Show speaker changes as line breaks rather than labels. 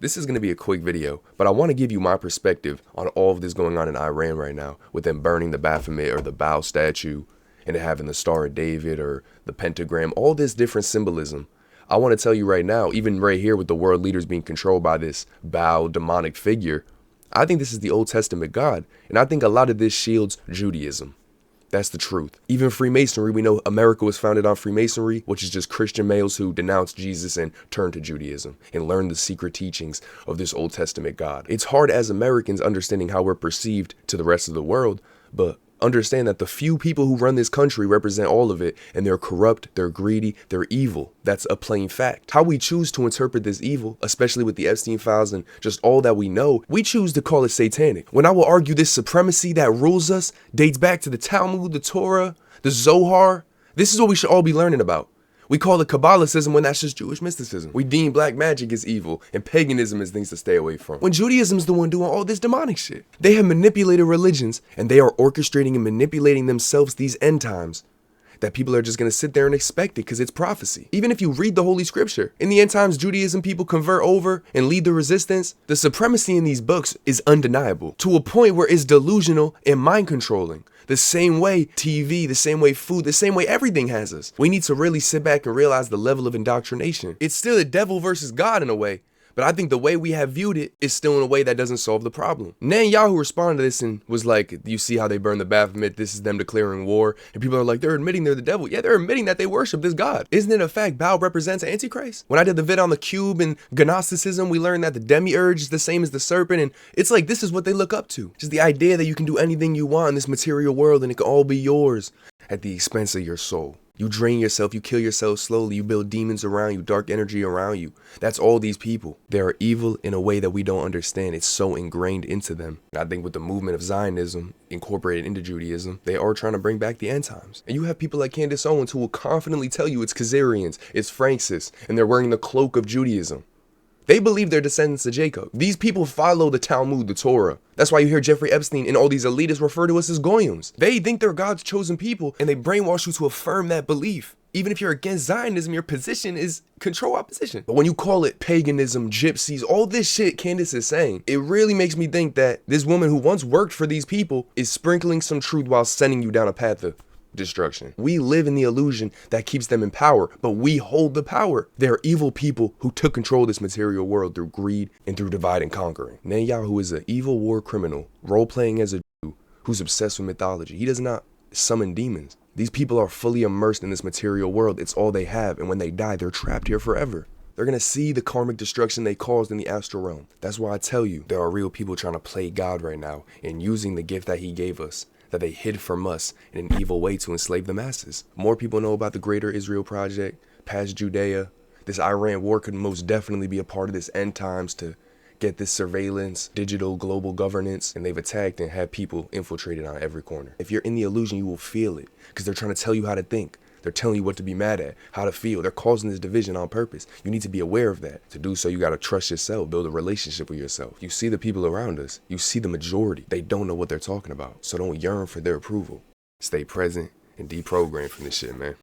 This is going to be a quick video, but I want to give you my perspective on all of this going on in Iran right now, with them burning the Baphomet or the Baal statue, and it having the Star of David or the pentagram, all this different symbolism. I want to tell you right now, even right here with the world leaders being controlled by this Baal demonic figure, I think this is the Old Testament God, and I think a lot of this shields Judaism. That's the truth. Even Freemasonry, we know America was founded on Freemasonry, which is just Christian males who denounced Jesus and turned to Judaism and learned the secret teachings of this Old Testament God. It's hard as Americans understanding how we're perceived to the rest of the world, but understand that the few people who run this country represent all of it, and they're corrupt, they're greedy, they're evil. That's a plain fact. How we choose to interpret this evil, especially with the Epstein files and just all that we know, we choose to call it satanic. When I will argue this supremacy that rules us dates back to the Talmud, the Torah, the Zohar, this is what we should all be learning about. We call it Kabbalicism when that's just Jewish mysticism. We deem black magic as evil and paganism as things to stay away from, when Judaism's the one doing all this demonic shit. They have manipulated religions, and they are orchestrating and manipulating themselves these end times that people are just going to sit there and expect it because it's prophecy. Even if you read the Holy Scripture, in the end times, Judaism people convert over and lead the resistance. The supremacy in these books is undeniable to a point where it's delusional and mind controlling. The same way TV, the same way food, the same way everything has us. We need to really sit back and realize the level of indoctrination. It's still the devil versus God in a way, but I think the way we have viewed it is still in a way that doesn't solve the problem. Netanyahu responded to this and was like, you see how they burned the Baphomet, this is them declaring war. And people are like, they're admitting they're the devil. Yeah, they're admitting that they worship this God. Isn't it a fact Baal represents Antichrist? When I did the vid on the cube and Gnosticism, we learned that the demiurge is the same as the serpent. And it's like, this is what they look up to. Just the idea that you can do anything you want in this material world and it can all be yours at the expense of your soul. You drain yourself, you kill yourself slowly, you build demons around you, dark energy around you. That's all these people. They are evil in a way that we don't understand. It's so ingrained into them. I think with the movement of Zionism incorporated into Judaism, they are trying to bring back the end times. And you have people like Candace Owens who will confidently tell you it's Khazarians, it's Francis, and they're wearing the cloak of Judaism. They believe they're descendants of Jacob. These people follow the Talmud, the Torah. That's why you hear Jeffrey Epstein and all these elitists refer to us as goyim. They think they're God's chosen people, and they brainwash you to affirm that belief. Even if you're against Zionism, your position is control opposition. But when you call it paganism, gypsies, all this shit Candace is saying, it really makes me think that this woman who once worked for these people is sprinkling some truth while sending you down a path of destruction. We live in the illusion that keeps them in power, but we hold the power. They are evil people who took control of this material world through greed and through divide and conquering. Netanyahu is an evil war criminal, role-playing as a Jew who's obsessed with mythology. He does not summon demons. These people are fully immersed in this material world. It's all they have, and when they die, they're trapped here forever. They're going to see the karmic destruction they caused in the astral realm. That's why I tell you, there are real people trying to play God right now and using the gift that he gave us, that they hid from us in an evil way to enslave the masses. More people know about the Greater Israel Project, past Judea. This Iran war could most definitely be a part of this end times to get this surveillance, digital global governance, and they've attacked and had people infiltrated on every corner. If you're in the illusion, you will feel it because they're trying to tell you how to think. They're telling you what to be mad at, how to feel. They're causing this division on purpose. You need to be aware of that. To do so, you got to trust yourself, build a relationship with yourself. You see the people around us. You see the majority. They don't know what they're talking about. So don't yearn for their approval. Stay present and deprogram from this shit, man.